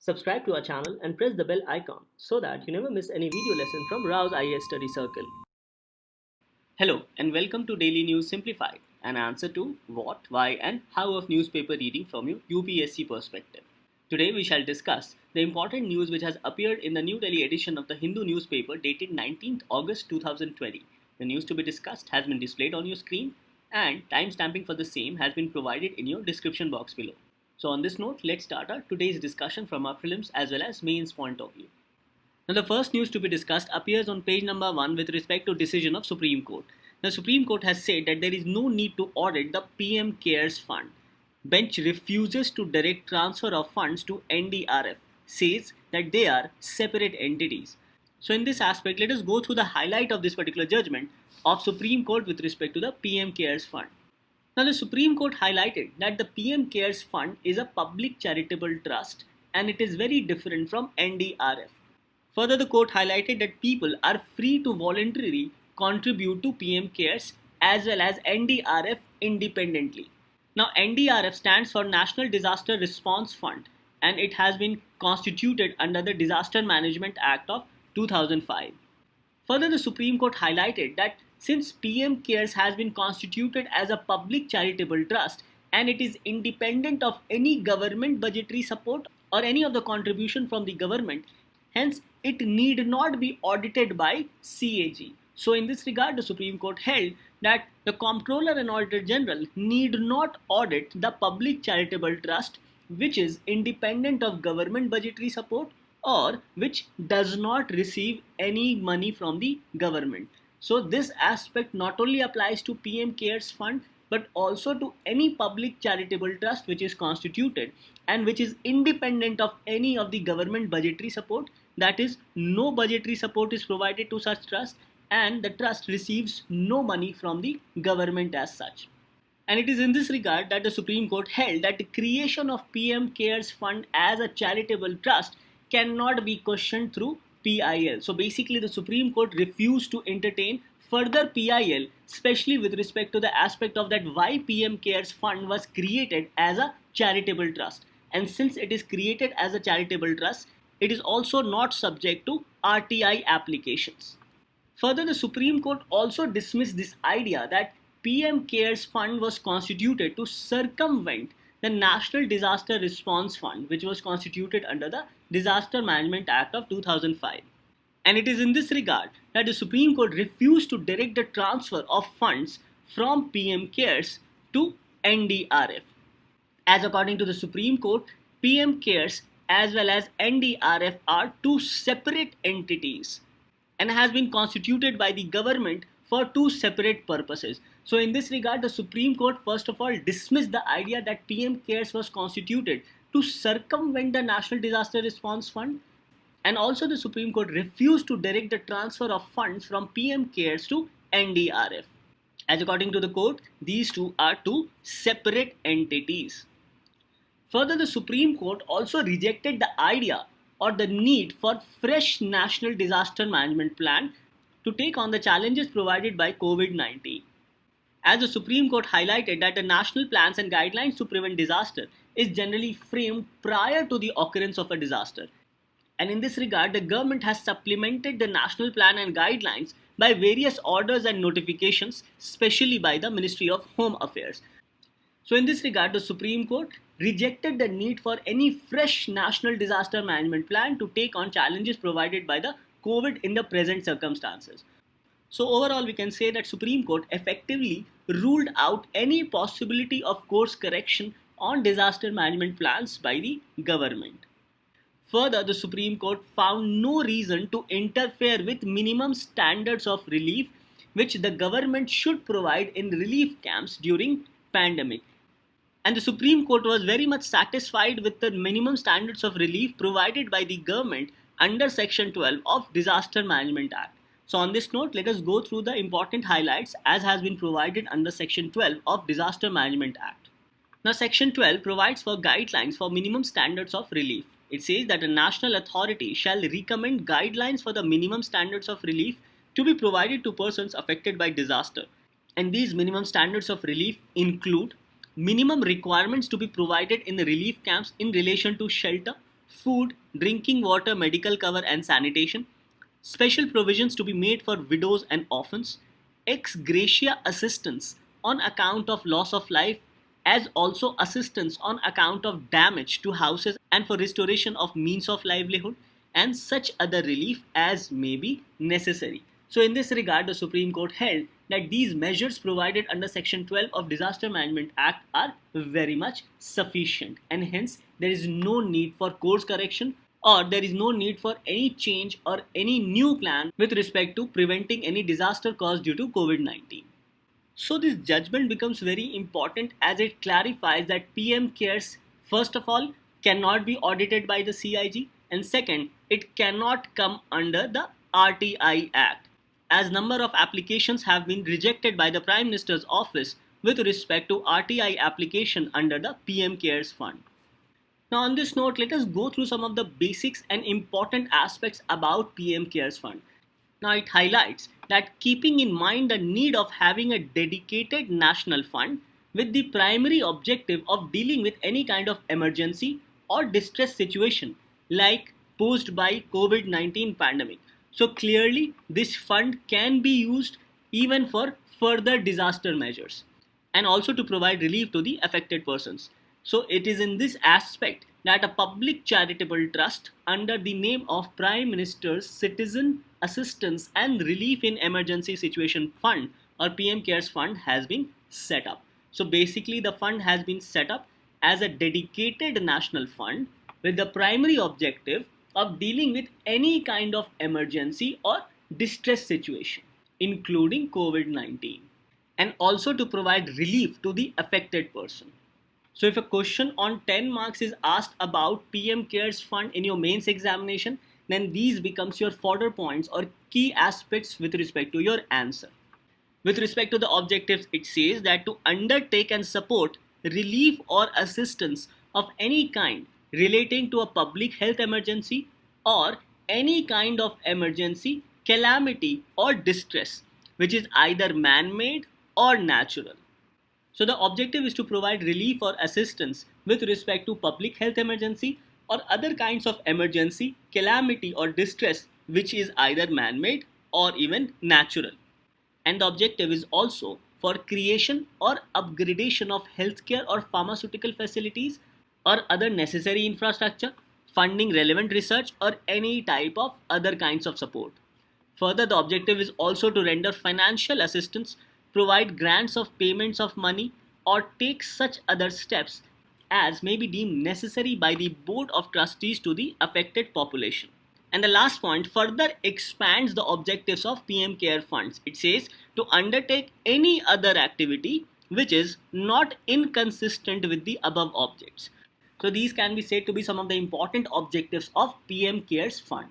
Subscribe to our channel and press the bell icon so that you never miss any video lesson from RAU'S IAS Study Circle. Hello and welcome to Daily News Simplified, an answer to what, why and how of newspaper reading from your UPSC perspective. Today we shall discuss the important news which has appeared in the New Delhi edition of the Hindu newspaper dated 19th August 2020. The news to be discussed has been displayed on your screen and timestamping for the same has been provided in your description box below. So on this note, let's start our today's discussion from our prelims as well as mains point of view. Now the first news to be discussed appears on page number 1 with respect to decision of Supreme Court. The Supreme Court has said that there is no need to audit the PM Cares Fund. Bench refuses to direct transfer of funds to NDRF, says that they are separate entities. So in this aspect, let us go through the highlight of this particular judgment of Supreme Court with respect to the PM Cares Fund. Now, the Supreme Court highlighted that the PM Cares Fund is a public charitable trust and it is very different from NDRF. Further, the court highlighted that people are free to voluntarily contribute to PM Cares as well as NDRF independently. Now, NDRF stands for National Disaster Response Fund and it has been constituted under the Disaster Management Act of 2005. Further, the Supreme Court highlighted that since PM Cares has been constituted as a public charitable trust and it is independent of any government budgetary support or any of the contribution from the government, hence it need not be audited by CAG. So in this regard, the Supreme Court held that the Comptroller and Auditor General need not audit the public charitable trust which is independent of government budgetary support or which does not receive any money from the government. So this aspect not only applies to PM Cares Fund but also to any public charitable trust which is constituted and which is independent of any of the government budgetary support, that is, no budgetary support is provided to such trust and the trust receives no money from the government as such. And it is in this regard that the Supreme Court held that the creation of PM Cares Fund as a charitable trust cannot be questioned through PIL. So basically the Supreme Court refused to entertain further PIL, especially with respect to the aspect of that why PM Cares Fund was created as a charitable trust. And since it is created as a charitable trust, it is also not subject to RTI applications. Further, the Supreme Court also dismissed this idea that PM Cares Fund was constituted to circumvent the National Disaster Response Fund, which was constituted under the Disaster Management Act of 2005. And it is in this regard that the Supreme Court refused to direct the transfer of funds from PM Cares to NDRF. As according to the Supreme Court, PM Cares as well as NDRF are two separate entities and has been constituted by the government for two separate purposes. So in this regard, the Supreme Court first of all dismissed the idea that PM Cares was constituted to circumvent the National Disaster Response Fund, and also the Supreme Court refused to direct the transfer of funds from PM Cares to NDRF. As according to the court, these two are two separate entities. Further, the Supreme Court also rejected the idea or the need for fresh national disaster management plan to take on the challenges provided by COVID-19. As the Supreme Court highlighted that the national plans and guidelines to prevent disaster is generally framed prior to the occurrence of a disaster. And in this regard, the government has supplemented the national plan and guidelines by various orders and notifications, especially by the Ministry of Home Affairs. So in this regard, the Supreme Court rejected the need for any fresh national disaster management plan to take on challenges provided by the COVID in the present circumstances. So overall, we can say that Supreme Court effectively ruled out any possibility of course correction on disaster management plans by the government. Further, the Supreme Court found no reason to interfere with minimum standards of relief which the government should provide in relief camps during pandemic. And the Supreme Court was very much satisfied with the minimum standards of relief provided by the government under Section 12 of Disaster Management Act. So on this note, let us go through the important highlights as has been provided under Section 12 of Disaster Management Act. Now Section 12 provides for guidelines for minimum standards of relief. It says that a national authority shall recommend guidelines for the minimum standards of relief to be provided to persons affected by disaster. And these minimum standards of relief include minimum requirements to be provided in the relief camps in relation to shelter, food, drinking water, medical cover and sanitation, special provisions to be made for widows and orphans, ex gratia assistance on account of loss of life, as also assistance on account of damage to houses and for restoration of means of livelihood, and such other relief as may be necessary. So, in this regard, the Supreme Court held that these measures provided under Section 12 of Disaster Management Act are very much sufficient, and hence there is no need for course correction, or there is no need for any change or any new plan with respect to preventing any disaster caused due to COVID-19. So this judgment becomes very important as it clarifies that PM CARES, first of all, cannot be audited by the CIG, and second, it cannot come under the RTI Act, as number of applications have been rejected by the Prime Minister's office with respect to RTI application under the PM CARES Fund. Now on this note, let us go through some of the basics and important aspects about PM CARES Fund. Now it highlights that keeping in mind the need of having a dedicated national fund with the primary objective of dealing with any kind of emergency or distress situation like posed by COVID-19 pandemic. So clearly this fund can be used even for further disaster measures and also to provide relief to the affected persons. So it is in this aspect that a public charitable trust under the name of Prime Minister's Citizen Assistance and Relief in Emergency Situation Fund or PM CARES Fund has been set up. So basically the fund has been set up as a dedicated national fund with the primary objective of dealing with any kind of emergency or distress situation, including COVID-19, and also to provide relief to the affected person. So if a question on 10 marks is asked about PM CARES Fund in your mains examination, then these becomes your fodder points or key aspects with respect to your answer. With respect to the objectives, it says that to undertake and support relief or assistance of any kind relating to a public health emergency or any kind of emergency, calamity or distress which is either man-made or natural. So the objective is to provide relief or assistance with respect to public health emergency or other kinds of emergency, calamity or distress which is either man-made or even natural. And the objective is also for creation or upgradation of healthcare or pharmaceutical facilities or other necessary infrastructure, funding relevant research or any type of other kinds of support. Further, the objective is also to render financial assistance, provide grants of payments of money, or take such other steps as may be deemed necessary by the Board of Trustees to the affected population. And the last point further expands the objectives of PM CARE funds. It says to undertake any other activity which is not inconsistent with the above objects. So these can be said to be some of the important objectives of PM CARES Fund.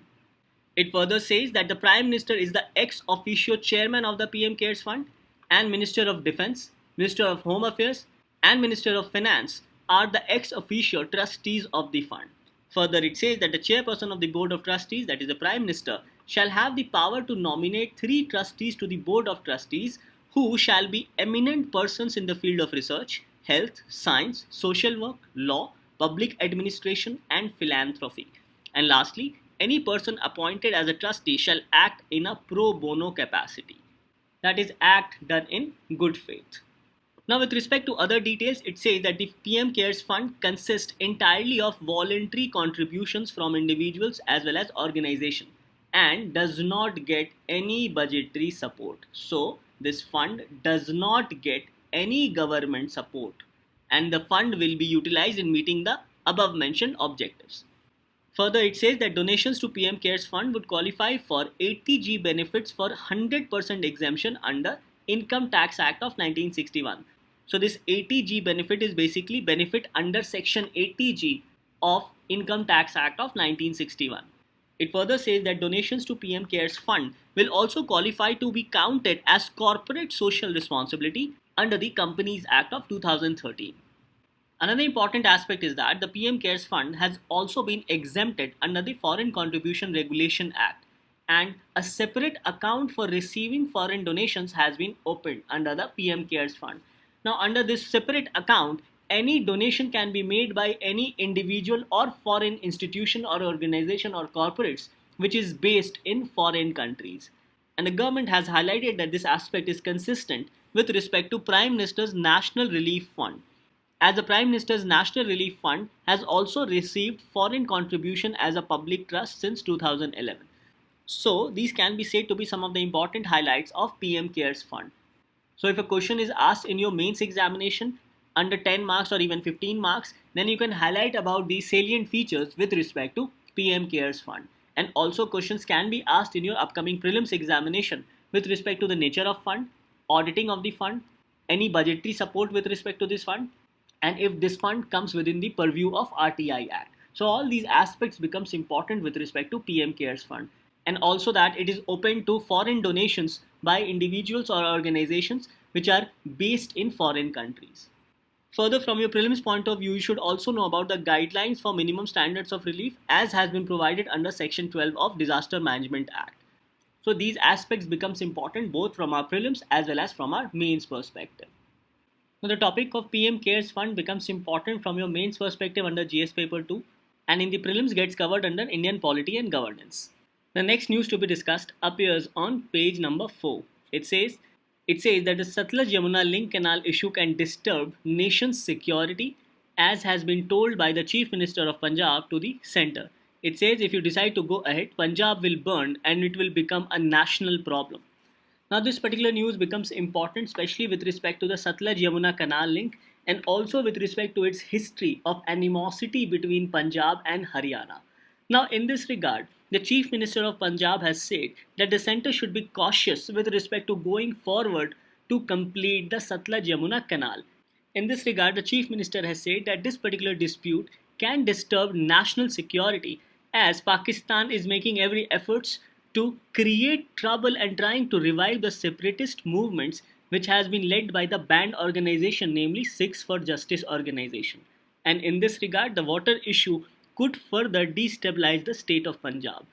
It further says that the Prime Minister is the ex officio chairman of the PM CARES Fund, and Minister of Defence, Minister of Home Affairs and Minister of Finance are the ex officio trustees of the fund. Further, it says that the chairperson of the Board of Trustees, that is the Prime Minister, shall have the power to nominate 3 trustees to the Board of Trustees who shall be eminent persons in the field of research, health, science, social work, law, public administration and philanthropy. And lastly, any person appointed as a trustee shall act in a pro bono capacity. That is, act done in good faith. Now with respect to other details, it says that the PM CARES Fund consists entirely of voluntary contributions from individuals as well as organizations and does not get any budgetary support. So this fund does not get any government support, and the fund will be utilized in meeting the above mentioned objectives. Further, it says that donations to PM CARES Fund would qualify for 80G benefits for 100% exemption under Income Tax Act of 1961. So this 80G benefit is basically benefit under Section 80G of Income Tax Act of 1961. It further says that donations to PM CARES Fund will also qualify to be counted as corporate social responsibility under the Companies Act of 2013. Another important aspect is that the PM CARES Fund has also been exempted under the Foreign Contribution Regulation Act, and a separate account for receiving foreign donations has been opened under the PM CARES Fund. Now under this separate account, any donation can be made by any individual or foreign institution or organization or corporates which is based in foreign countries. And the government has highlighted that this aspect is consistent with respect to Prime Minister's National Relief Fund, as the Prime Minister's National Relief Fund has also received foreign contribution as a public trust since 2011. So these can be said to be some of the important highlights of PM CARES Fund. So if a question is asked in your mains examination under 10 marks or even 15 marks, then you can highlight about the salient features with respect to PM CARES Fund. And also questions can be asked in your upcoming prelims examination with respect to the nature of fund, auditing of the fund, any budgetary support with respect to this fund, and if this fund comes within the purview of RTI Act. So all these aspects becomes important with respect to PM CARES Fund. And also that it is open to foreign donations by individuals or organizations which are based in foreign countries. Further, from your prelims point of view, you should also know about the guidelines for minimum standards of relief as has been provided under Section 12 of Disaster Management Act. So these aspects becomes important both from our prelims as well as from our mains perspective. Now the topic of PM CARES Fund becomes important from your mains perspective under GS paper 2 and in the prelims gets covered under Indian Polity and Governance. The next news to be discussed appears on page number 4. It says that the Sutlej-Yamuna link canal issue can disturb nation's security as has been told by the Chief Minister of Punjab to the centre. It says if you decide to go ahead, Punjab will burn and it will become a national problem. Now this particular news becomes important especially with respect to the Sutlej-Yamuna-Canal link and also with respect to its history of animosity between Punjab and Haryana. Now in this regard, the Chief Minister of Punjab has said that the centre should be cautious with respect to going forward to complete the Sutlej-Yamuna-Canal. In this regard, the Chief Minister has said that this particular dispute can disturb national security as Pakistan is making every efforts to create trouble and trying to revive the separatist movements which has been led by the banned organization, namely Sikhs for Justice organization. And in this regard, the water issue could further destabilize the state of Punjab.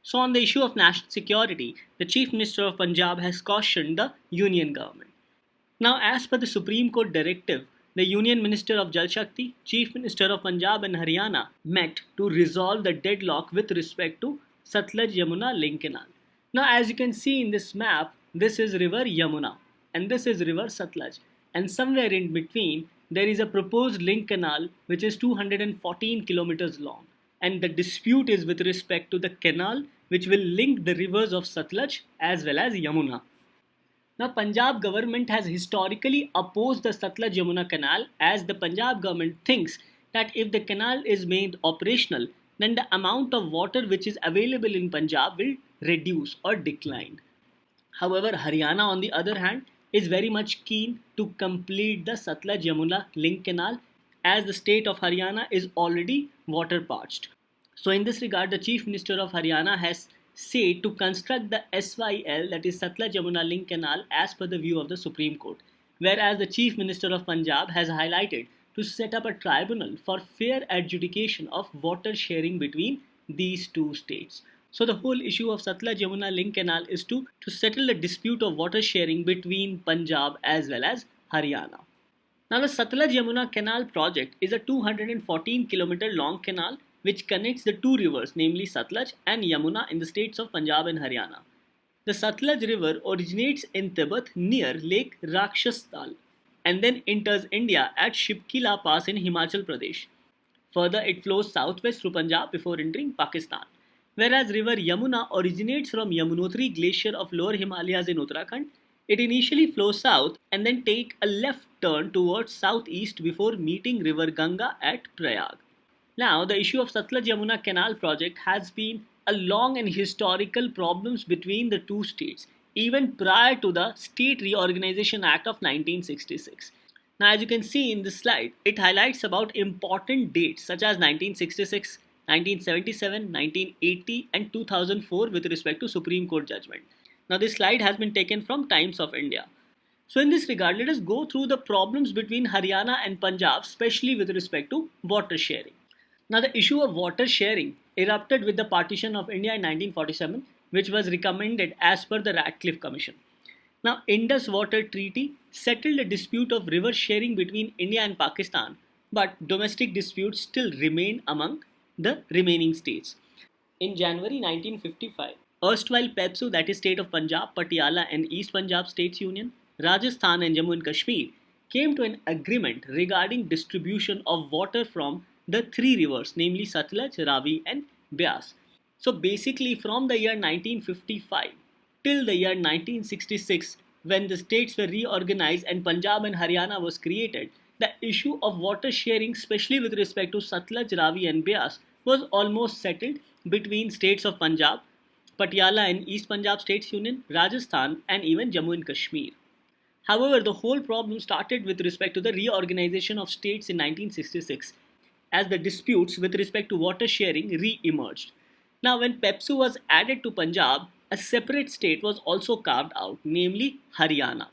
So on the issue of national security, the Chief Minister of Punjab has cautioned the Union government. Now as per the Supreme Court directive, the Union Minister of Jal Shakti, Chief Minister of Punjab and Haryana met to resolve the deadlock with respect to Sutlej-Yamuna link canal. Now as you can see in this map, this is river Yamuna and this is river Sutlej, and somewhere in between there is a proposed link canal which is 214 kilometers long, and the dispute is with respect to the canal which will link the rivers of Sutlej as well as Yamuna. Now Punjab government has historically opposed the Sutlej-Yamuna-Canal as the Punjab government thinks that if the canal is made operational, then the amount of water which is available in Punjab will reduce or decline. However, Haryana on the other hand is very much keen to complete the Sutlej-Yamuna link canal as the state of Haryana is already water parched. So in this regard, the Chief Minister of Haryana has said to construct the SYL, that is Sutlej-Yamuna link canal, as per the view of the Supreme Court, whereas the Chief Minister of Punjab has highlighted to set up a tribunal for fair adjudication of water sharing between these two states. So the whole issue of Sutlej-Yamuna link canal is to settle the dispute of water sharing between Punjab as well as Haryana. Now the Sutlej-Yamuna-Canal project is a 214 kilometer long canal which connects the two rivers, namely Sutlej and Yamuna in the states of Punjab and Haryana. The Sutlej river originates in Tibet near Lake Rakshastal and then enters India at Shipkila Pass in Himachal Pradesh. Further, it flows southwest through Punjab before entering Pakistan. Whereas river Yamuna originates from Yamunotri glacier of lower Himalayas in Uttarakhand, it initially flows south and then take a left turn towards southeast before meeting river Ganga at Prayag. Now, the issue of Sutlej-Yamuna Canal project has been a long and historical problems between the two states, even prior to the State Reorganization Act of 1966. Now, as you can see in this slide, it highlights about important dates such as 1966, 1977, 1980 and 2004 with respect to Supreme Court judgment. Now this slide has been taken from Times of India. So in this regard, let us go through the problems between Haryana and Punjab, especially with respect to water sharing. Now the issue of water sharing erupted with the partition of India in 1947, which was recommended as per the Radcliffe Commission. Now, Indus Water Treaty settled a dispute of river sharing between India and Pakistan, but domestic disputes still remain among the remaining states. In January 1955, erstwhile PEPSU, that is State of Punjab, Patiala and East Punjab States Union, Rajasthan and Jammu and Kashmir, came to an agreement regarding distribution of water from the three rivers, namely Sutlej, Ravi and Beas. So basically from the year 1955 till the year 1966, when the states were reorganized and Punjab and Haryana was created, the issue of water sharing, especially with respect to Sutlej, Ravi and Beas, was almost settled between states of Punjab, Patiala and East Punjab States Union, Rajasthan and even Jammu and Kashmir. However, the whole problem started with respect to the reorganization of states in 1966 as the disputes with respect to water sharing re-emerged. Now, when PEPSU was added to Punjab, a separate state was also carved out, namely Haryana.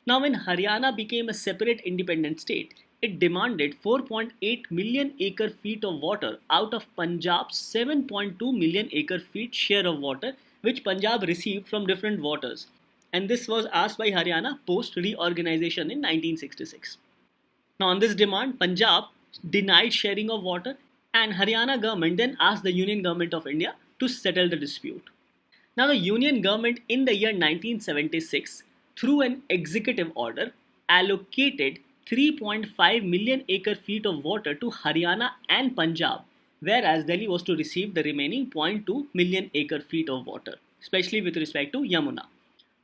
Now, when Haryana became a separate independent state, it demanded 4.8 million acre feet of water out of Punjab's 7.2 million acre feet share of water, which Punjab received from different waters. And this was asked by Haryana post reorganization in 1966. Now, on this demand, Punjab denied sharing of water, and Haryana government then asked the Union Government of India to settle the dispute. Now, the Union Government in the year 1976, through an executive order, allocated 3.5 million acre feet of water to Haryana and Punjab, whereas Delhi was to receive the remaining 0.2 million acre feet of water, especially with respect to Yamuna.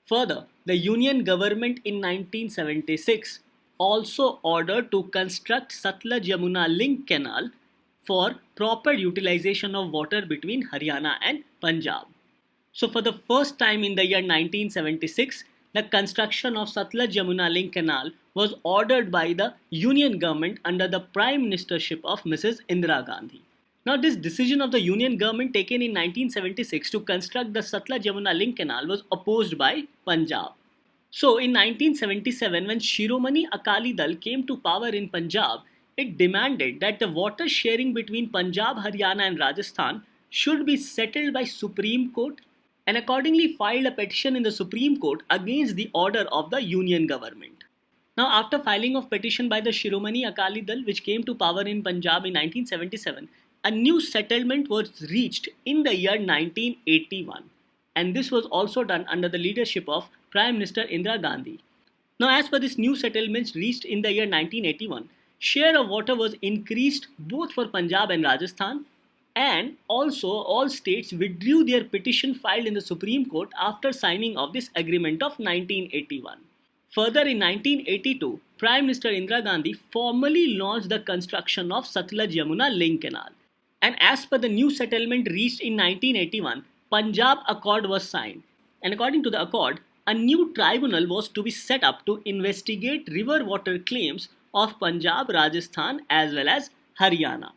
Further, the Union Government in 1976 also ordered to construct Sutlej-Yamuna-Canal for proper utilization of water between Haryana and Punjab. So for the first time in the year 1976, the construction of Sutlej-Yamuna-Canal was ordered by the Union Government under the Prime Ministership of Mrs. Indira Gandhi. Now, this decision of the Union Government taken in 1976 to construct the Sutlej-Yamuna-Canal was opposed by Punjab. So, in 1977, when Shiromani Akali Dal came to power in Punjab, it demanded that the water sharing between Punjab, Haryana and Rajasthan should be settled by Supreme Court, and accordingly filed a petition in the Supreme Court against the order of the Union Government. Now, after filing of petition by the Shiromani Akali Dal, which came to power in Punjab in 1977, a new settlement was reached in the year 1981, and this was also done under the leadership of Prime Minister Indira Gandhi. Now, as per this new settlement reached in the year 1981, share of water was increased both for Punjab and Rajasthan, and also all states withdrew their petition filed in the Supreme Court after signing of this agreement of 1981. Further, in 1982, Prime Minister Indira Gandhi formally launched the construction of Sutlej-Yamuna-Canal. And as per the new settlement reached in 1981, Punjab Accord was signed. And according to the accord, a new tribunal was to be set up to investigate river water claims of Punjab, Rajasthan as well as Haryana.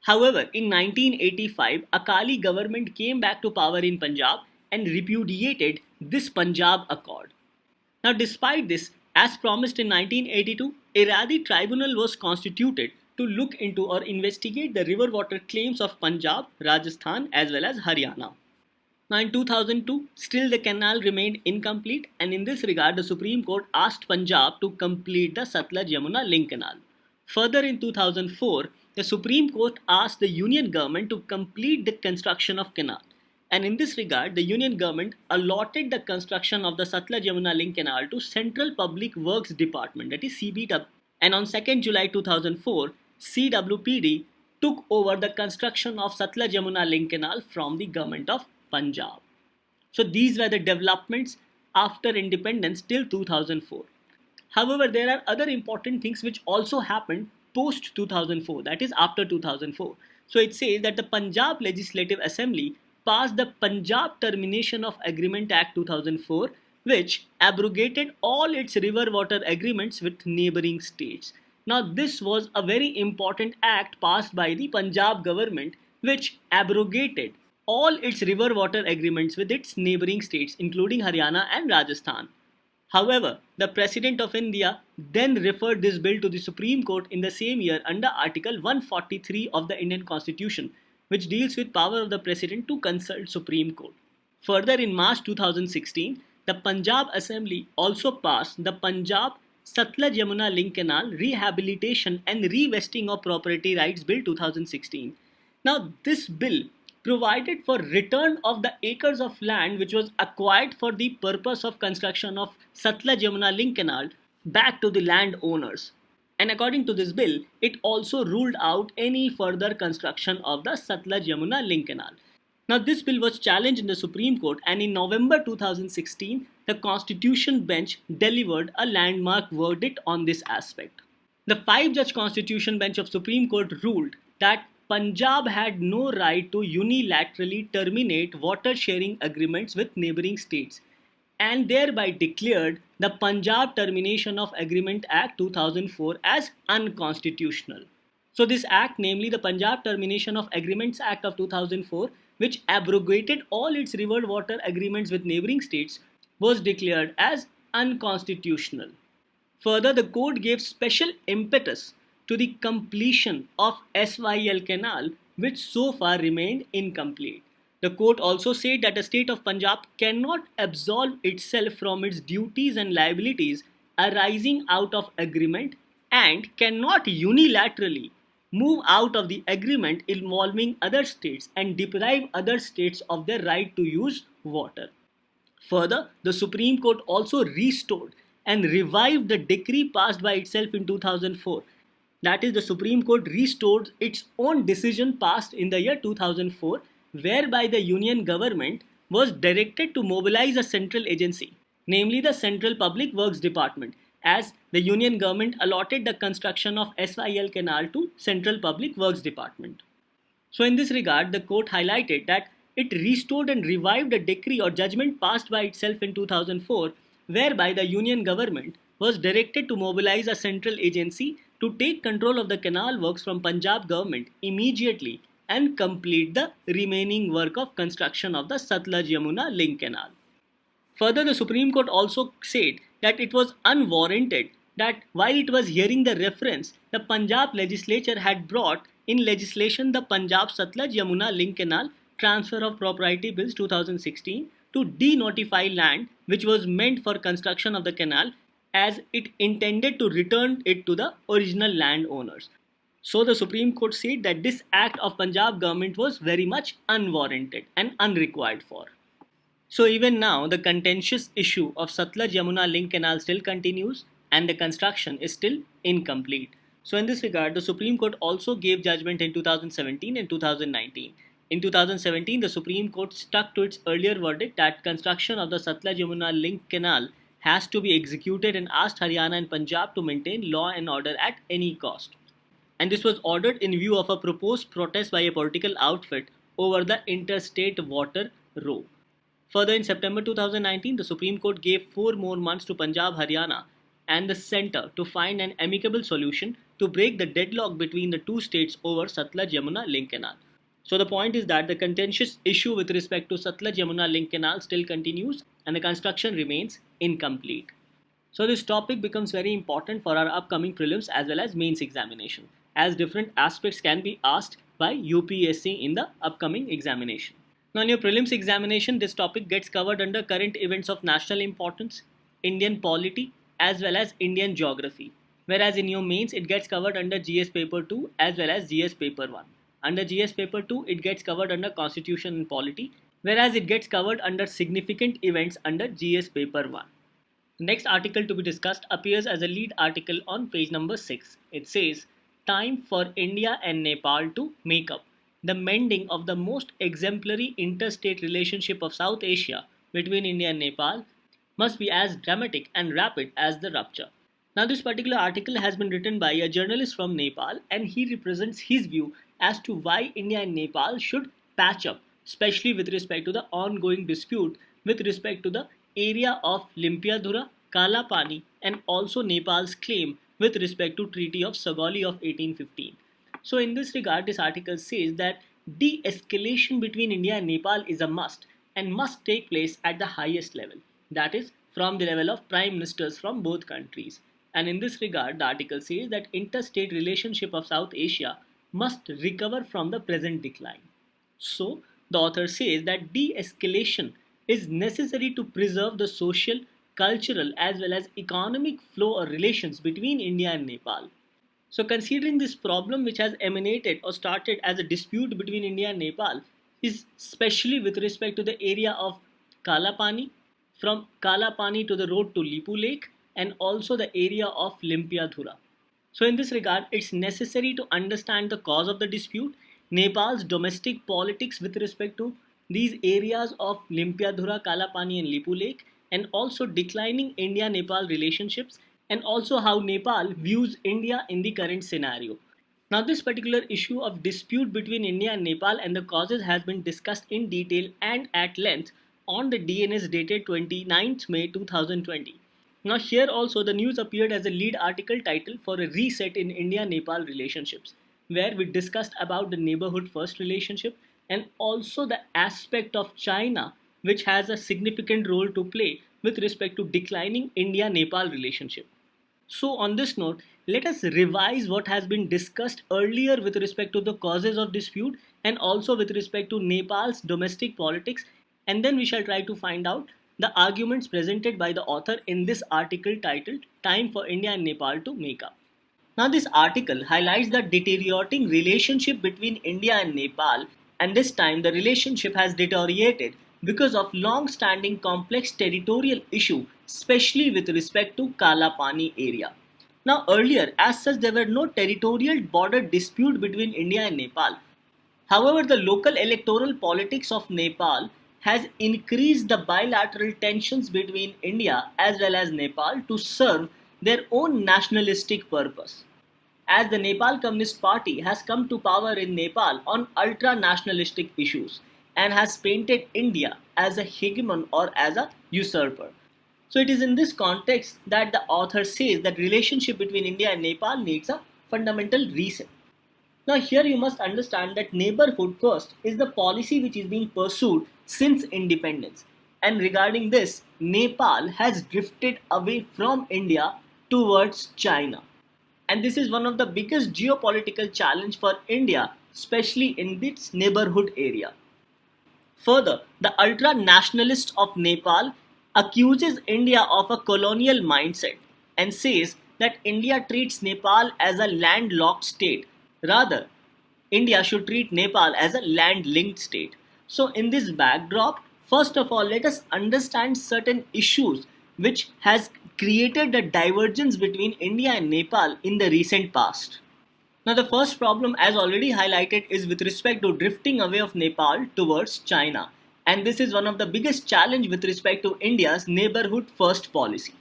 However, in 1985, Akali government came back to power in Punjab and repudiated this Punjab Accord. Now, despite this, as promised in 1982, a Radi tribunal was constituted to look into or investigate the river water claims of Punjab, Rajasthan as well as Haryana. Now, in 2002, still the canal remained incomplete, and in this regard, the Supreme Court asked Punjab to complete the Sutlej-Yamuna-Canal. Further, in 2004, the Supreme Court asked the Union Government to complete the construction of canal. And in this regard, the Union Government allotted the construction of the Sutlej-Yamuna-Canal to Central Public Works Department, that is CBW. And on 2nd July 2004, CWPD took over the construction of Sutlej-Yamuna-Canal from the government of Punjab. So these were the developments after independence till 2004. However, there are other important things which also happened post 2004, that is after 2004. So it says that the Punjab Legislative Assembly passed the Punjab Termination of Agreement Act 2004, which abrogated all its river water agreements with neighboring states. Now, this was a very important act passed by the Punjab government, which abrogated all its river water agreements with its neighboring states, including Haryana and Rajasthan. However, the President of India then referred this bill to the Supreme Court in the same year under Article 143 of the Indian Constitution, which deals with power of the President to consult Supreme Court. Further, in March 2016, the Punjab Assembly also passed the Punjab Sutlej-Yamuna-Canal Rehabilitation and Revesting of Property Rights Bill 2016. Now, this bill provided for return of the acres of land which was acquired for the purpose of construction of Sutlej-Yamuna-Canal back to the landowners. And according to this bill, it also ruled out any further construction of the Sutlej-Yamuna-Canal. Now, this bill was challenged in the Supreme Court, and in November 2016, the Constitution Bench delivered a landmark verdict on this aspect. The five-judge Constitution Bench of Supreme Court ruled that Punjab had no right to unilaterally terminate water sharing agreements with neighboring states, and thereby declared the Punjab Termination of Agreement Act 2004 as unconstitutional. So this act, namely the Punjab Termination of Agreements Act of 2004, which abrogated all its river water agreements with neighboring states, was declared as unconstitutional. Further, the court gave special impetus to the completion of SYL Canal, which so far remained incomplete. The court also said that the state of Punjab cannot absolve itself from its duties and liabilities arising out of agreement and cannot unilaterally move out of the agreement involving other states and deprive other states of their right to use water. Further, the Supreme Court also restored and revived the decree passed by itself in 2004. That is, the Supreme Court restored its own decision passed in the year 2004, whereby the Union government was directed to mobilize a central agency, namely the Central Public Works Department, as the Union government allotted the construction of SYL Canal to Central Public Works Department. So in this regard, the court highlighted that it restored and revived a decree or judgment passed by itself in 2004, whereby the Union government was directed to mobilize a central agency to take control of the canal works from Punjab government immediately and complete the remaining work of construction of the Sutlej-Yamuna Canal. Further, the Supreme Court also said that it was unwarranted that while it was hearing the reference, the Punjab legislature had brought in legislation the Punjab Sutlej-Yamuna Canal Transfer of Propriety Bills 2016 to denotify land which was meant for construction of the canal, as it intended to return it to the original landowners. So the Supreme Court said that this act of Punjab government was very much unwarranted and unrequired for. So even now, the contentious issue of Sutlej-Yamuna Canal still continues and the construction is still incomplete. So in this regard, the Supreme Court also gave judgment in 2017 and 2019. In 2017, the Supreme Court stuck to its earlier verdict that construction of the Sutlej-Yamuna Canal has to be executed and asked Haryana and Punjab to maintain law and order at any cost. And this was ordered in view of a proposed protest by a political outfit over the interstate water row. Further, in September 2019, the Supreme Court gave 4 more months to Punjab, Haryana and the centre to find an amicable solution to break the deadlock between the two states over Sutlej-Yamuna Canal. So the point is that the contentious issue with respect to Sutlej-Yamuna Canal still continues and the construction remains incomplete. So this topic becomes very important for our upcoming prelims as well as mains examination, as different aspects can be asked by UPSC in the upcoming examination. Now in your prelims examination, this topic gets covered under current events of national importance, Indian polity as well as Indian geography. Whereas in your mains, it gets covered under GS paper 2 as well as GS paper 1. Under GS paper 2, it gets covered under constitution and polity, whereas it gets covered under significant events under GS paper 1. The next article to be discussed appears as a lead article on page number 6. It says, time for India and Nepal to make up. The mending of the most exemplary interstate relationship of South Asia between India and Nepal must be as dramatic and rapid as the rupture. Now this particular article has been written by a journalist from Nepal, and he represents his view as to why India and Nepal should patch up, especially with respect to the ongoing dispute with respect to the area of Lympiadhura, Kalapani, and also Nepal's claim with respect to Treaty of Sugauli of 1815. So in this regard, this article says that de-escalation between India and Nepal is a must and must take place at the highest level, that is, from the level of prime ministers from both countries. And in this regard, the article says that interstate relationship of South Asia must recover from the present decline. So the author says that de-escalation is necessary to preserve the social, cultural, as well as economic flow or relations between India and Nepal. So, considering this problem, which has emanated or started as a dispute between India and Nepal, is especially with respect to the area of Kalapani, from Kalapani to the road to Lipu Lake, and also the area of Lympiadhura. So, in this regard, it's necessary to understand the cause of the dispute, Nepal's domestic politics with respect to these areas of Lympiadhura, Kalapani, and Lipu Lake, and also declining India Nepal relationships, and also how Nepal views India in the current scenario. Now, this particular issue of dispute between India and Nepal and the causes has been discussed in detail and at length on the DNS dated 29th May 2020. Now, here also the news appeared as a lead article title for a reset in India-Nepal relationships, where we discussed about the neighborhood first relationship and also the aspect of China, which has a significant role to play with respect to declining India-Nepal relationship. So, on this note, let us revise what has been discussed earlier with respect to the causes of dispute and also with respect to Nepal's domestic politics, and then we shall try to find out the arguments presented by the author in this article titled Time for India and Nepal to Make Up. Now, this article highlights the deteriorating relationship between India and Nepal, and this time the relationship has deteriorated because of long-standing complex territorial issue, especially with respect to Kalapani area. Now, earlier, as such, there were no territorial border dispute between India and Nepal. However, the local electoral politics of Nepal has increased the bilateral tensions between India as well as Nepal to serve their own nationalistic purpose. As the Nepal Communist Party has come to power in Nepal on ultra-nationalistic issues and has painted India as a hegemon or as a usurper. So it is in this context that the author says that relationship between India and Nepal needs a fundamental reset. Now, here you must understand that neighborhood first is the policy which is being pursued since independence. And regarding this, Nepal has drifted away from India towards China. And this is one of the biggest geopolitical challenge for India, especially in its neighborhood area. Further, the ultra-nationalist of Nepal accuses India of a colonial mindset and says that India treats Nepal as a landlocked state. Rather, India should treat Nepal as a land-linked state. So, in this backdrop, first of all, let us understand certain issues which has created the divergence between India and Nepal in the recent past. Now, the first problem, as already highlighted, is with respect to drifting away of Nepal towards China. And this is one of the biggest challenge with respect to India's neighborhood first policy.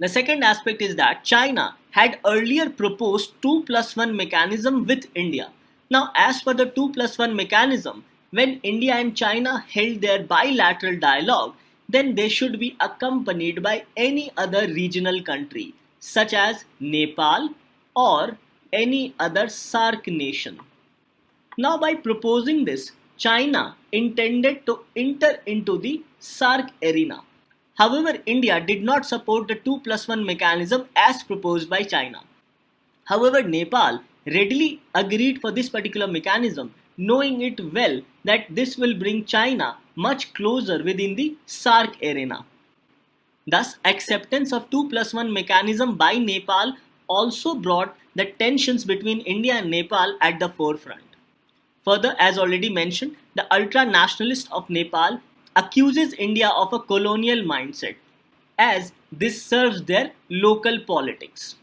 The second aspect is that China had earlier proposed 2+1 mechanism with India. Now, as per the 2+1 mechanism, when India and China held their bilateral dialogue, then they should be accompanied by any other regional country, such as Nepal or any other SAARC nation. Now, by proposing this, China intended to enter into the SAARC arena. However, India did not support the 2+1 mechanism as proposed by China. However, Nepal readily agreed for this particular mechanism, knowing it well that this will bring China much closer within the SAARC arena. Thus, acceptance of 2+1 mechanism by Nepal also brought the tensions between India and Nepal at the forefront. Further, as already mentioned, the ultra-nationalist of Nepal accuses India of a colonial mindset, as this serves their local politics.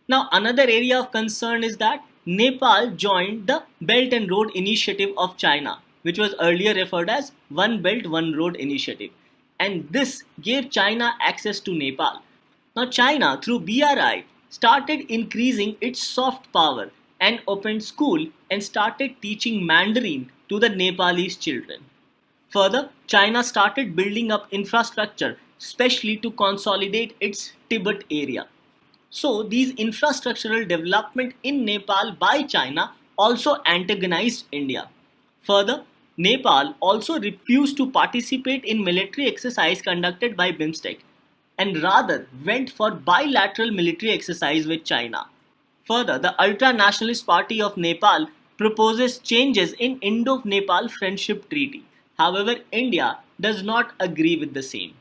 Now, another area of concern is that Nepal joined the Belt and Road Initiative of China, which was earlier referred as One Belt, One Road Initiative. And this gave China access to Nepal. Now, China, through BRI, started increasing its soft power and opened school and started teaching Mandarin to the Nepalese children. Further, China started building up infrastructure, especially to consolidate its Tibet area. So, these infrastructural development in Nepal by China also antagonized India. Further, Nepal also refused to participate in military exercise conducted by BIMSTEC and rather went for bilateral military exercise with China. Further, the ultra-nationalist party of Nepal proposes changes in Indo-Nepal Friendship Treaty. However, India does not agree with the same.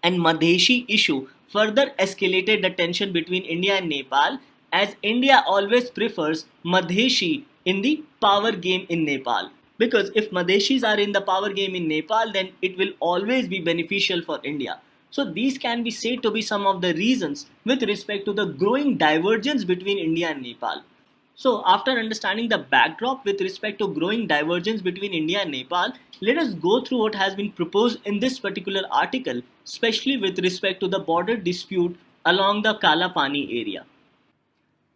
And Madheshi issue further escalated the tension between India and Nepal, as India always prefers Madheshi in the power game in Nepal. Because if Madheshis are in the power game in Nepal, then it will always be beneficial for India. So these can be said to be some of the reasons with respect to the growing divergence between India and Nepal. So, after understanding the backdrop with respect to growing divergence between India and Nepal, let us go through what has been proposed in this particular article, especially with respect to the border dispute along the Kalapani area.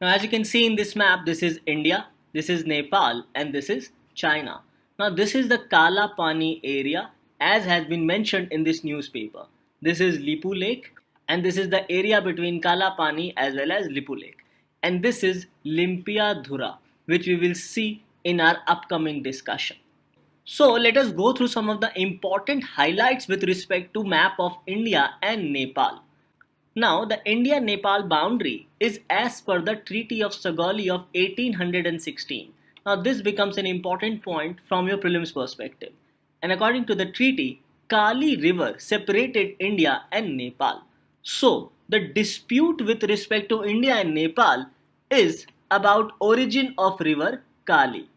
Now, as you can see in this map, this is India, this is Nepal, and this is China. Now, this is the Kalapani area as has been mentioned in this newspaper. This is Lipu Lake, and this is the area between Kalapani as well as Lipu Lake. And this is Lympiadhura, which we will see in our upcoming discussion. So let us go through some of the important highlights with respect to map of India and Nepal. Now the India-Nepal boundary is as per the Treaty of Sugauli of 1816. Now this becomes an important point from your prelims perspective. And according to the treaty, Kali River separated India and Nepal. So the dispute with respect to India and Nepal is about origin of river Kali.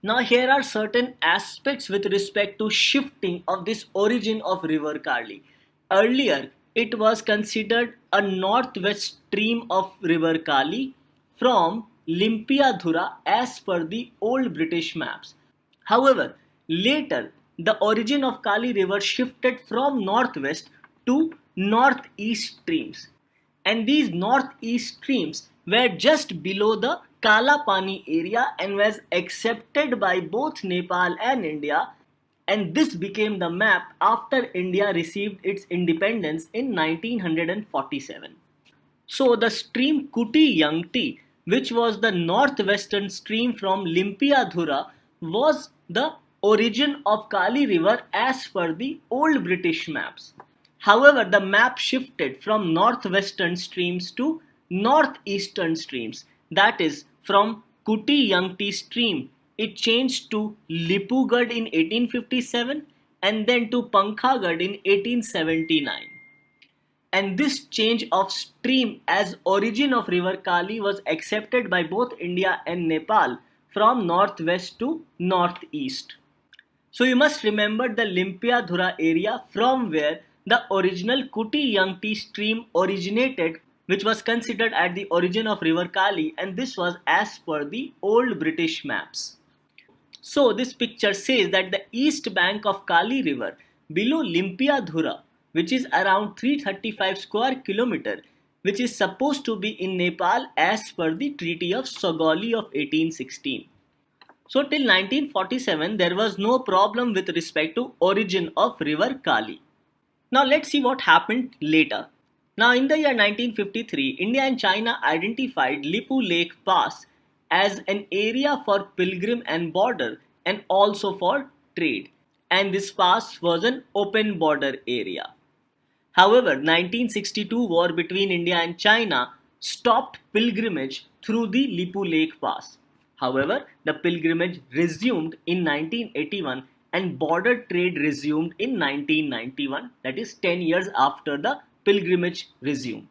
Now here are certain aspects with respect to shifting of this origin of river Kali. Earlier it was considered a northwest stream of river Kali from Lympiadhura as per the old British maps. However, later the origin of Kali river shifted from northwest to northeast streams, and these northeast streams were just below the Kalapani area and was accepted by both Nepal and India, and this became the map after India received its independence in 1947. So the stream Kuti Yangti, which was the northwestern stream from Lympiadhura, was the origin of Kali river as per the old British maps. However, the map shifted from northwestern streams to northeastern streams, that is from Kuti Yangti stream. It changed to Lipugad in 1857 and then to Pankhagad in 1879. And this change of stream as origin of river Kali was accepted by both India and Nepal from northwest to northeast. So you must remember the Lympiadhura area from where the original Kuti Yangti stream originated, which was considered at the origin of river Kali, and this was as per the old British maps. So this picture says that the east bank of Kali river below Lympiadhura, which is around 335 square kilometer, which is supposed to be in Nepal as per the Treaty of Sugauli of 1816. So till 1947 there was no problem with respect to origin of river Kali. Now let's see what happened later. Now in the year 1953, India and China identified Lipu Lake Pass as an area for pilgrim and border and also for trade, and this pass was an open border area. However, 1962 war between India and China stopped pilgrimage through the Lipu Lake Pass. However, the pilgrimage resumed in 1981 and border trade resumed in 1991, that is 10 years after the pilgrimage resumed.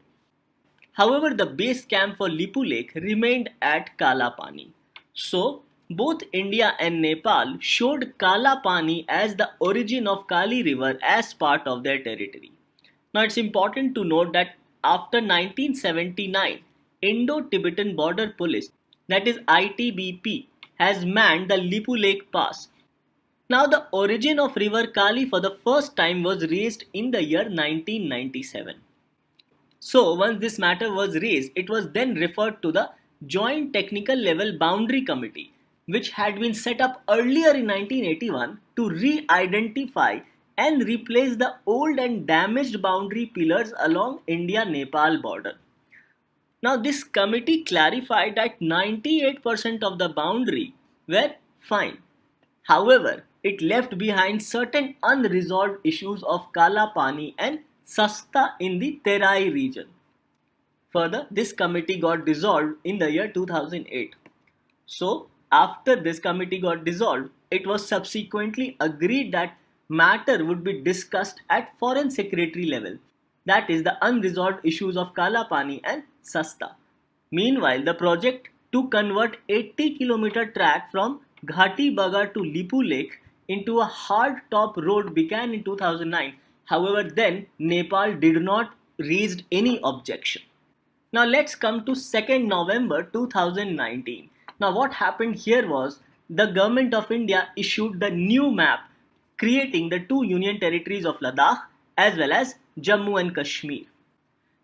However, the base camp for Lipu Lake remained at Kalapani. So, both India and Nepal showed Kalapani as the origin of Kali river as part of their territory. Now, it's important to note that after 1979, Indo-Tibetan Border Police, that is ITBP, has manned the Lipu Lake Pass. Now the origin of river Kali for the first time was raised in the year 1997. So once this matter was raised, it was then referred to the Joint Technical Level Boundary Committee, which had been set up earlier in 1981 to re-identify and replace the old and damaged boundary pillars along India-Nepal border. Now this committee clarified that 98% of the boundary were fine. However, it left behind certain unresolved issues of Kalapani and Sasta in the Terai region. Further, this committee got dissolved in the year 2008. So, after this committee got dissolved, it was subsequently agreed that matter would be discussed at Foreign Secretary level, that is, the unresolved issues of Kalapani and Sasta. Meanwhile, the project to convert 80-kilometer track from Ghati Baga to Lipu Lake into a hard top road began in 2009. However, then Nepal did not raise any objection. Now let's come to 2nd November 2019. Now what happened here was the government of India issued the new map creating the two union territories of Ladakh as well as Jammu and Kashmir.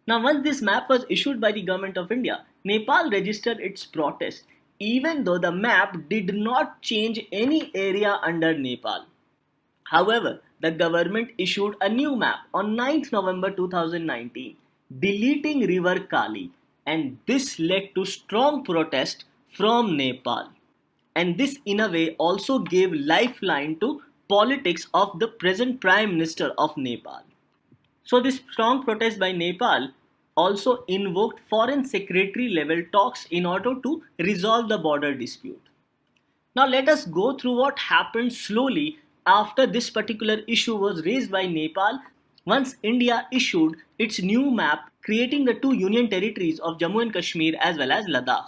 Now once this map was issued by the government of India, Nepal registered its protest even though the map did not change any area under Nepal. However, the government issued a new map on 9th November 2019, deleting River Kali, and this led to strong protest from Nepal. And this in a way also gave lifeline to politics of the present Prime Minister of Nepal. So this strong protest by Nepal also invoked Foreign Secretary level talks in order to resolve the border dispute. Now let us go through what happened slowly after this particular issue was raised by Nepal once India issued its new map creating the two union territories of Jammu and Kashmir as well as Ladakh.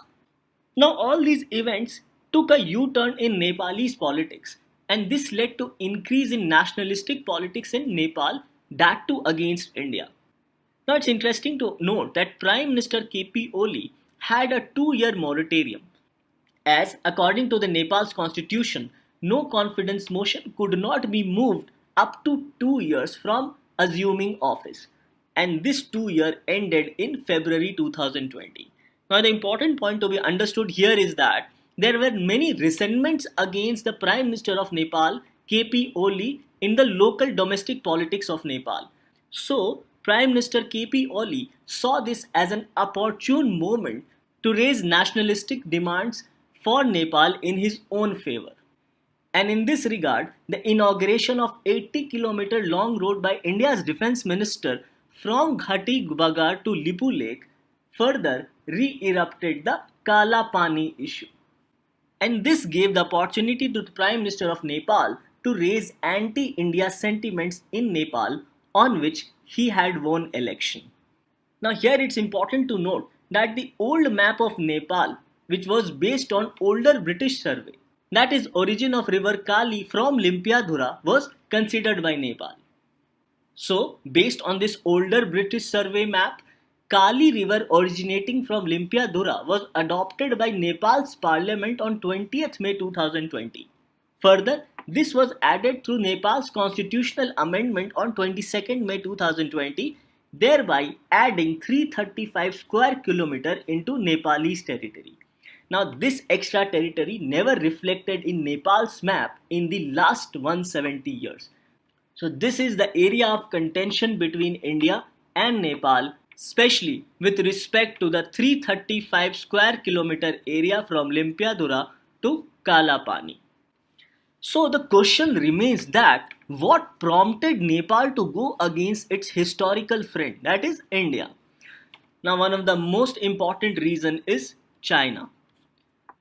Now all these events took a U-turn in Nepalese politics, and this led to increase in nationalistic politics in Nepal, that too against India. Now it's interesting to note that Prime Minister KP Oli had a 2-year moratorium, as according to the Nepal's constitution, no confidence motion could not be moved up to 2 years from assuming office, and this 2 year ended in February 2020. Now the important point to be understood here is that there were many resentments against the Prime Minister of Nepal, KP Oli, in the local domestic politics of Nepal. So Prime Minister KP Oli saw this as an opportune moment to raise nationalistic demands for Nepal in his own favor. And in this regard, the inauguration of 80-kilometer long road by India's Defence Minister from Ghati Baga to Lipu Lake further re-erupted the Kalapani issue. And this gave the opportunity to the Prime Minister of Nepal to raise anti-India sentiments in Nepal, on which he had won election. Now here it's important to note that the old map of Nepal, which was based on older British survey, that is origin of river Kali from Lympiadhura, was considered by Nepal. So based on this older British survey map, Kali river originating from Lympiadhura was adopted by Nepal's parliament on 20th May 2020. Further, this was added through Nepal's constitutional amendment on 22nd May 2020, thereby adding 335 square kilometer into Nepalese territory. Now this extra territory never reflected in Nepal's map in the last 170 years. So this is the area of contention between India and Nepal, especially with respect to the 335 square kilometer area from Lympiadhura to Kalapani. So the question remains that what prompted Nepal to go against its historical friend, that is India? Now one of the most important reason is China.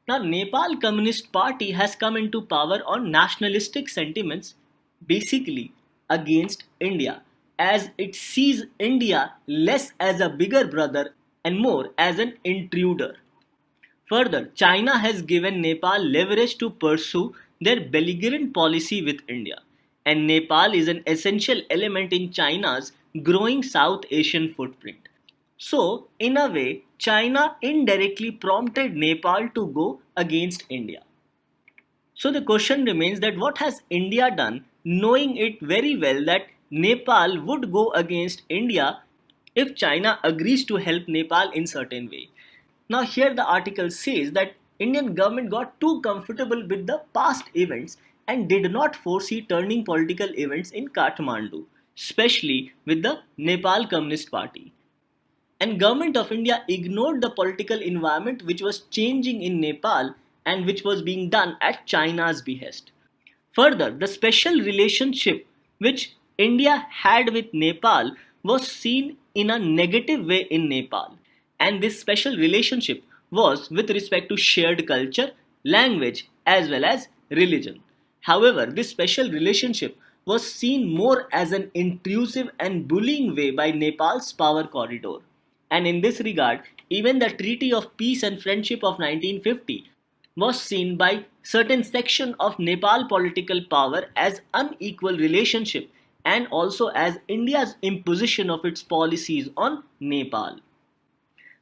Now Nepal Communist Party has come into power on nationalistic sentiments, basically against India, as it sees India less as a bigger brother and more as an intruder. Further, China has given Nepal leverage to pursue their belligerent policy with India, and Nepal is an essential element in China's growing South Asian footprint. So, in a way, China indirectly prompted Nepal to go against India. So the question remains that what has India done, knowing it very well that Nepal would go against India if China agrees to help Nepal in certain way. Now here the article says that Indian government got too comfortable with the past events and did not foresee turning political events in Kathmandu, especially with the Nepal Communist Party. And government of India ignored the political environment which was changing in Nepal and which was being done at China's behest. Further, the special relationship which India had with Nepal was seen in a negative way in Nepal, and this special relationship was with respect to shared culture, language as well as religion. However, this special relationship was seen more as an intrusive and bullying way by Nepal's power corridor. And in this regard, even the Treaty of Peace and Friendship of 1950 was seen by certain section of Nepal political power as unequal relationship and also as India's imposition of its policies on Nepal.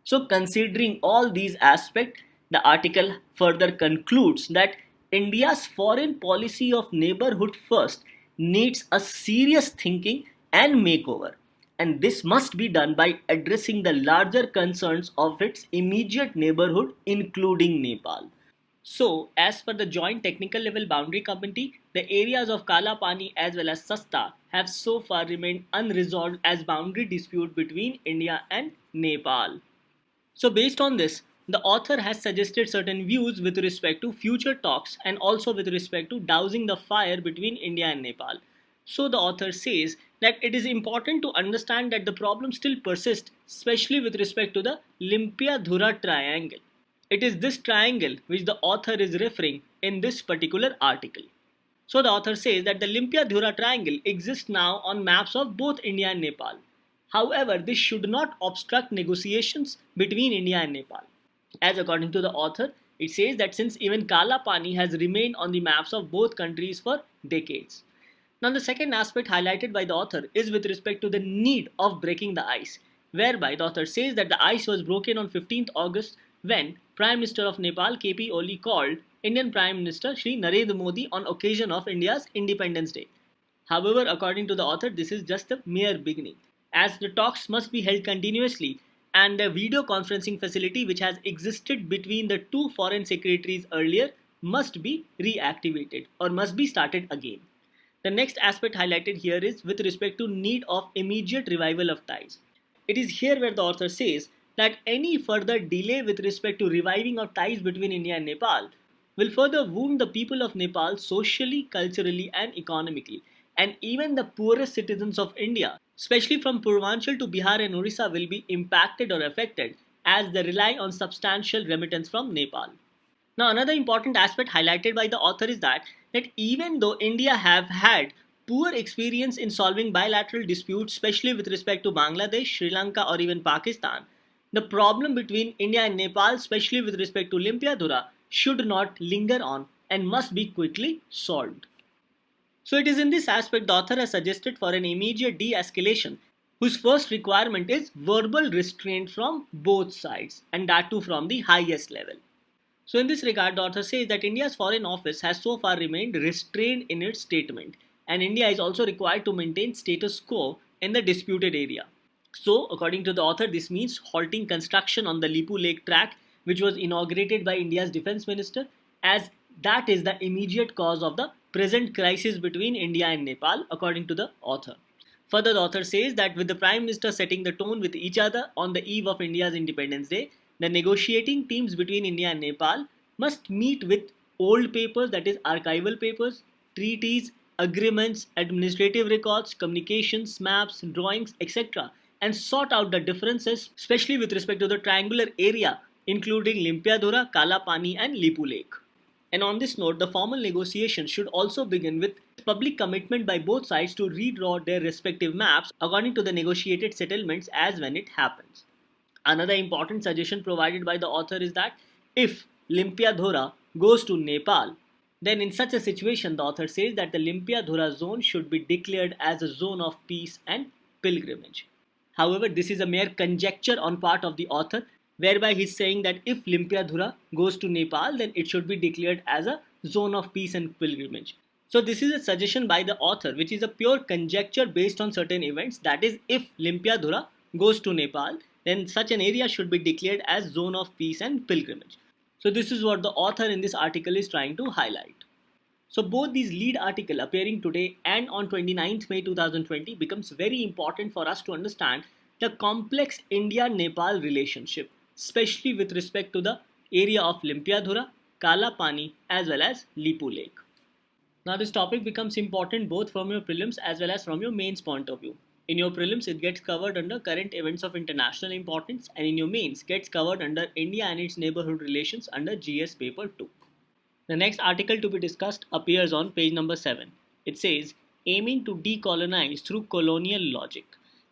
So, considering all these aspects, the article further concludes that India's foreign policy of neighborhood first needs a serious thinking and makeover, and this must be done by addressing the larger concerns of its immediate neighborhood, including Nepal. So, as per the Joint Technical Level Boundary Committee, the areas of Kalapani as well as Sasta have so far remained unresolved as boundary dispute between India and Nepal. So, based on this, the author has suggested certain views with respect to future talks and also with respect to dousing the fire between India and Nepal. So, the author says that it is important to understand that the problem still persists, especially with respect to the Lympiadhura triangle. It is this triangle which the author is referring in this particular article. So the author says that the Lympiadhura triangle exists now on maps of both India and Nepal. However, this should not obstruct negotiations between India and Nepal. As according to the author, it says that since even Kalapani has remained on the maps of both countries for decades. Now the second aspect highlighted by the author is with respect to the need of breaking the ice, whereby the author says that the ice was broken on 15th August when Prime Minister of Nepal KP Oli called Indian Prime Minister Shri Narendra Modi on occasion of India's Independence Day. However, according to the author, this is just a mere beginning, as the talks must be held continuously and the video conferencing facility which has existed between the two foreign secretaries earlier must be reactivated or must be started again. The next aspect highlighted here is with respect to need of immediate revival of ties. It is here where the author says that any further delay with respect to reviving of ties between India and Nepal will further wound the people of Nepal socially, culturally, and economically. And even the poorest citizens of India, especially from Purvanchal to Bihar and Orissa, will be impacted or affected as they rely on substantial remittance from Nepal. Now, another important aspect highlighted by the author is that even though India have had poor experience in solving bilateral disputes, especially with respect to Bangladesh, Sri Lanka, or even Pakistan, the problem between India and Nepal, especially with respect to Lympiadhura, should not linger on and must be quickly solved. So it is in this aspect the author has suggested for an immediate de-escalation, whose first requirement is verbal restraint from both sides, and that too from the highest level. So in this regard, the author says that India's Foreign Office has so far remained restrained in its statement, and India is also required to maintain status quo in the disputed area. So, according to the author, this means halting construction on the Lipu Lake track, which was inaugurated by India's defense minister, as that is the immediate cause of the present crisis between India and Nepal, according to the author. Further, the author says that with the Prime Minister setting the tone with each other on the eve of India's Independence Day, the negotiating teams between India and Nepal must meet with old papers, that is, archival papers, treaties, agreements, administrative records, communications, maps, drawings, etc., and sort out the differences, especially with respect to the triangular area, including Lympiadhura, Kalapani, and Lipu Lake. And on this note, the formal negotiations should also begin with public commitment by both sides to redraw their respective maps according to the negotiated settlements as when it happens. Another important suggestion provided by the author is that if Lympiadhura goes to Nepal, then in such a situation, the author says that the Lympiadhura zone should be declared as a zone of peace and pilgrimage. However, this is a mere conjecture on part of the author, whereby he is saying that if Lympiadhura goes to Nepal, then it should be declared as a zone of peace and pilgrimage. So this is a suggestion by the author, which is a pure conjecture based on certain events. That is, if Lympiadhura goes to Nepal, then such an area should be declared as zone of peace and pilgrimage. So this is what the author in this article is trying to highlight. So both these lead article appearing today and on 29th May 2020 becomes very important for us to understand the complex India-Nepal relationship, especially with respect to the area of Lympiadhura, Kalapani as well as Lipu Lake. Now this topic becomes important both from your prelims as well as from your mains point of view. In your prelims, it gets covered under current events of international importance, and in your mains gets covered under India and its neighborhood relations under GS paper 2. The next article to be discussed appears on page number 7. It says, aiming to decolonize through colonial logic.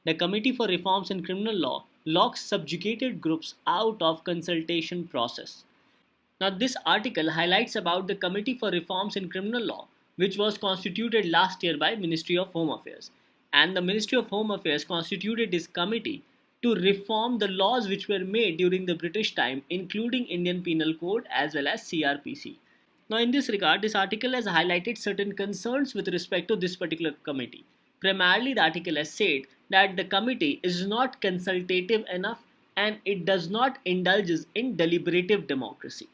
The Committee for Reforms in Criminal Law locks subjugated groups out of consultation process. Now, this article highlights about the Committee for Reforms in Criminal Law, which was constituted last year by Ministry of Home Affairs. And the Ministry of Home Affairs constituted this committee to reform the laws which were made during the British time, including Indian Penal Code as well as CRPC. Now, in this regard, this article has highlighted certain concerns with respect to this particular committee. Primarily, the article has said that the committee is not consultative enough and it does not indulge in deliberative democracy.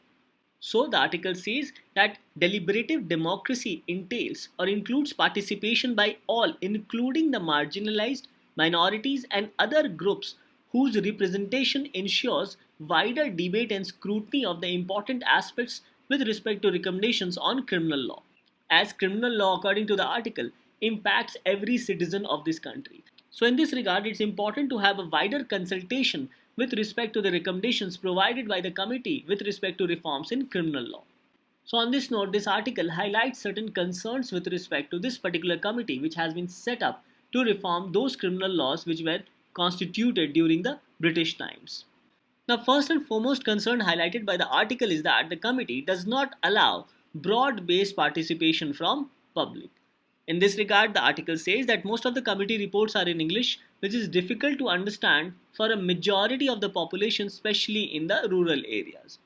So the article says that deliberative democracy entails or includes participation by all, including the marginalized, minorities and other groups whose representation ensures wider debate and scrutiny of the important aspects with respect to recommendations on criminal law. As criminal law, according to the article, impacts every citizen of this country. So in this regard, it's important to have a wider consultation with respect to the recommendations provided by the committee with respect to reforms in criminal law. So on this note, this article highlights certain concerns with respect to this particular committee which has been set up to reform those criminal laws which were constituted during the British times. Now, first and foremost concern highlighted by the article is that the committee does not allow broad-based participation from public. In this regard, the article says that most of the committee reports are in English, which is difficult to understand for a majority of the population, especially in the rural areas.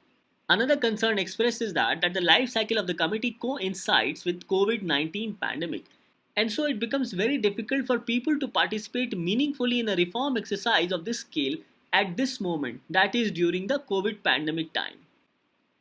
Another concern expressed is that the life cycle of the committee coincides with COVID-19 pandemic, and so it becomes very difficult for people to participate meaningfully in a reform exercise of this scale at this moment, that is during the COVID pandemic time.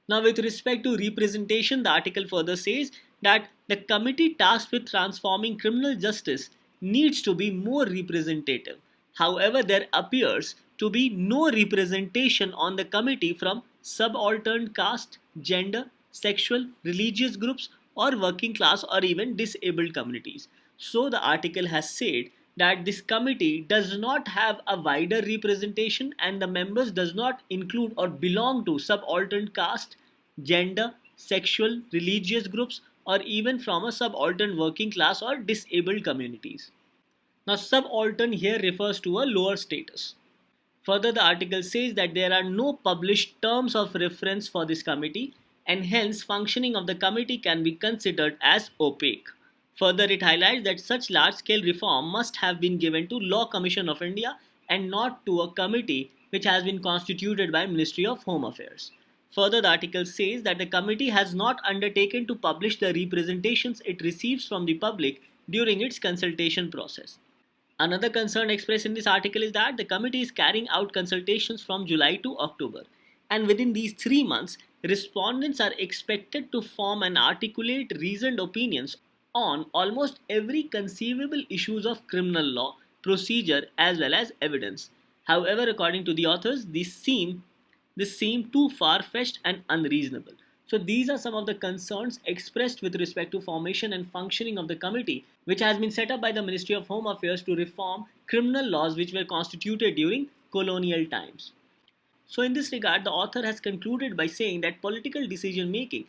Now, with respect to representation, the article further says that the committee tasked with transforming criminal justice needs to be more representative. However, there appears to be no representation on the committee from subaltern caste, gender, sexual, religious groups, or working class or even disabled communities. So, the article has said that this committee does not have a wider representation and the members does not include or belong to subaltern caste, gender, sexual, religious groups or even from a subaltern working class or disabled communities. Now, subaltern here refers to a lower status. Further, the article says that there are no published terms of reference for this committee and hence functioning of the committee can be considered as opaque. Further, it highlights that such large-scale reform must have been given to Law Commission of India and not to a committee which has been constituted by Ministry of Home Affairs. Further, the article says that the committee has not undertaken to publish the representations it receives from the public during its consultation process. Another concern expressed in this article is that the committee is carrying out consultations from July to October, and within these 3 months, respondents are expected to form and articulate reasoned opinions on almost every conceivable issues of criminal law, procedure as well as evidence. However, according to the authors, this seem too far-fetched and unreasonable. So these are some of the concerns expressed with respect to formation and functioning of the committee which has been set up by the Ministry of Home Affairs to reform criminal laws which were constituted during colonial times. So in this regard, the author has concluded by saying that political decision making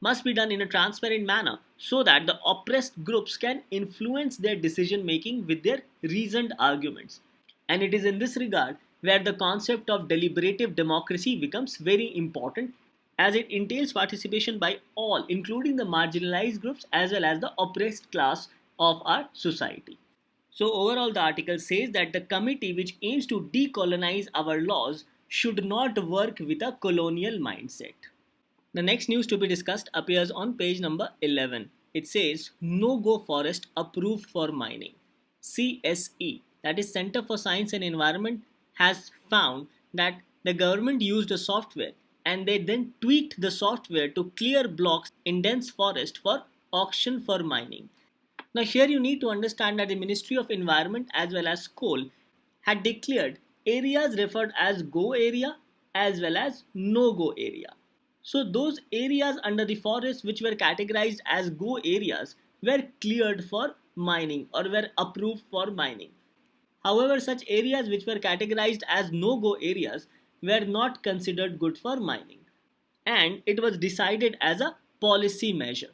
must be done in a transparent manner so that the oppressed groups can influence their decision making with their reasoned arguments. And it is in this regard where the concept of deliberative democracy becomes very important, as it entails participation by all, including the marginalized groups as well as the oppressed class of our society. So overall, the article says that the committee which aims to decolonize our laws should not work with a colonial mindset. The next news to be discussed appears on page number 11. It says, No-Go Forest approved for mining. CSE, that is Center for Science and Environment, has found that the government used a software and they then tweaked the software to clear blocks in dense forest for auction for mining. Now here you need to understand that the Ministry of Environment as well as Coal had declared areas referred as go area as well as no-go area. So those areas under the forest which were categorized as go areas were cleared for mining or were approved for mining. However, such areas which were categorized as no-go areas were not considered good for mining, and it was decided as a policy measure.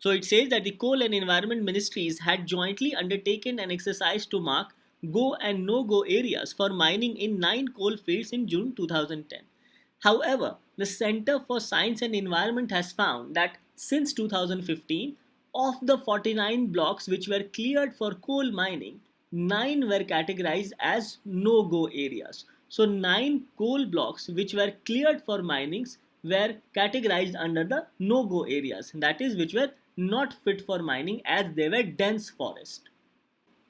So it says that the Coal and Environment Ministries had jointly undertaken an exercise to mark go and no-go areas for mining in 9 coal fields in June 2010. However, the Center for Science and Environment has found that since 2015, of the 49 blocks which were cleared for coal mining, 9 were categorized as no-go areas. So 9 coal blocks which were cleared for minings were categorized under the no-go areas, that is, which were not fit for mining as they were dense forest.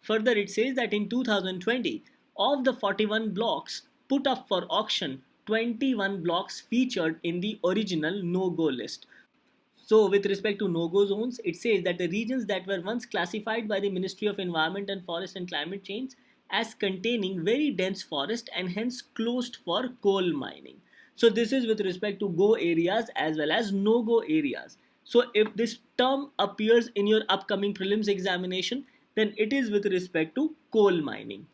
Further, it says that in 2020, of the 41 blocks put up for auction, 21 blocks featured in the original no-go list. So, with respect to no-go zones, it says that the regions that were once classified by the Ministry of Environment and Forest and Climate Change as containing very dense forest and hence closed for coal mining. So, this is with respect to go areas as well as no-go areas. So, if this term appears in your upcoming prelims examination, then it is with respect to coal mining.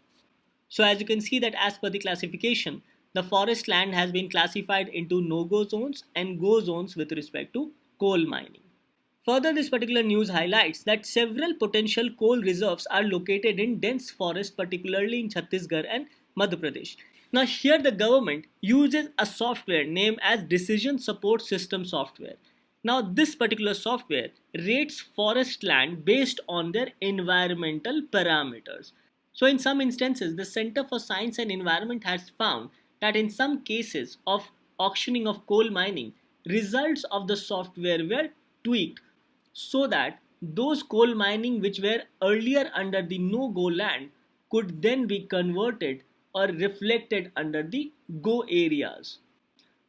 So as you can see that as per the classification, the forest land has been classified into no-go zones and go zones with respect to coal mining. Further, this particular news highlights that several potential coal reserves are located in dense forest, particularly in Chhattisgarh and Madhya Pradesh. Now here the government uses a software named as Decision Support System software. Now this particular software rates forest land based on their environmental parameters. So in some instances, the Center for Science and Environment has found that in some cases of auctioning of coal mining, results of the software were tweaked so that those coal mining which were earlier under the no-go land could then be converted or reflected under the go areas.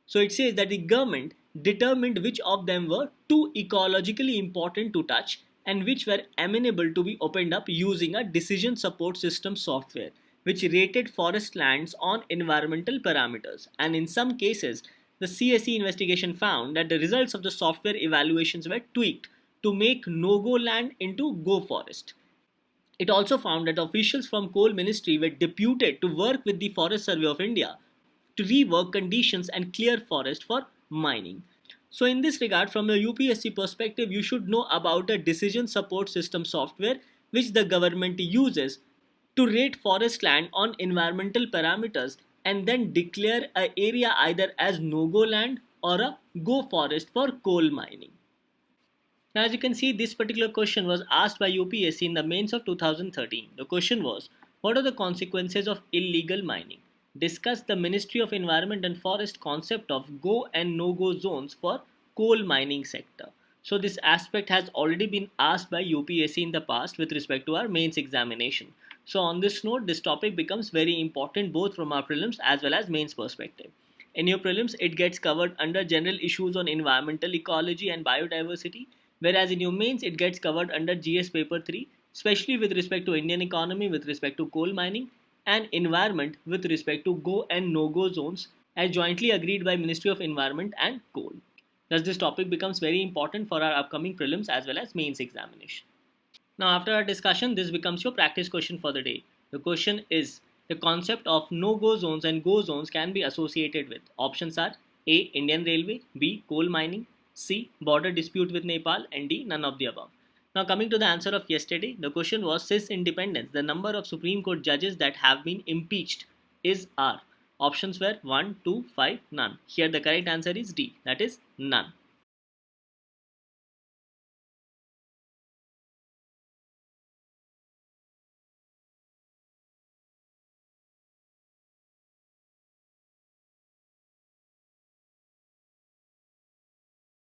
So it says that the government determined which of them were too ecologically important to touch and which were amenable to be opened up using a decision support system software which rated forest lands on environmental parameters. And in some cases, the CSE investigation found that the results of the software evaluations were tweaked to make no-go land into go forest. It also found that officials from Coal Ministry were deputed to work with the Forest Survey of India to rework conditions and clear forest for mining. So in this regard, from a UPSC perspective, you should know about the decision support system software which the government uses to rate forest land on environmental parameters and then declare an area either as no-go land or a go forest for coal mining. Now as you can see, this particular question was asked by UPSC in the mains of 2013. The question was, what are the consequences of illegal mining? Discuss the Ministry of Environment and Forest concept of go and no-go zones for coal mining sector. So this aspect has already been asked by UPSC in the past with respect to our mains examination. So on this note, this topic becomes very important both from our prelims as well as mains perspective. In your prelims, it gets covered under general issues on environmental ecology and biodiversity, whereas in your mains, it gets covered under GS paper 3, especially with respect to Indian economy, with respect to coal mining, and environment with respect to go and no-go zones as jointly agreed by Ministry of Environment and Coal. Thus this topic becomes very important for our upcoming prelims as well as mains examination. Now after our discussion, this becomes your practice question for the day. The question is, the concept of no-go zones and go zones can be associated with. Options are A. Indian Railway, B. Coal mining, C. Border dispute with Nepal, and D. None of the above. Now coming to the answer of yesterday, the question was, since independence, the number of Supreme Court judges that have been impeached is R. Options were 1, 2, 5, none. Here the correct answer is D, that is none.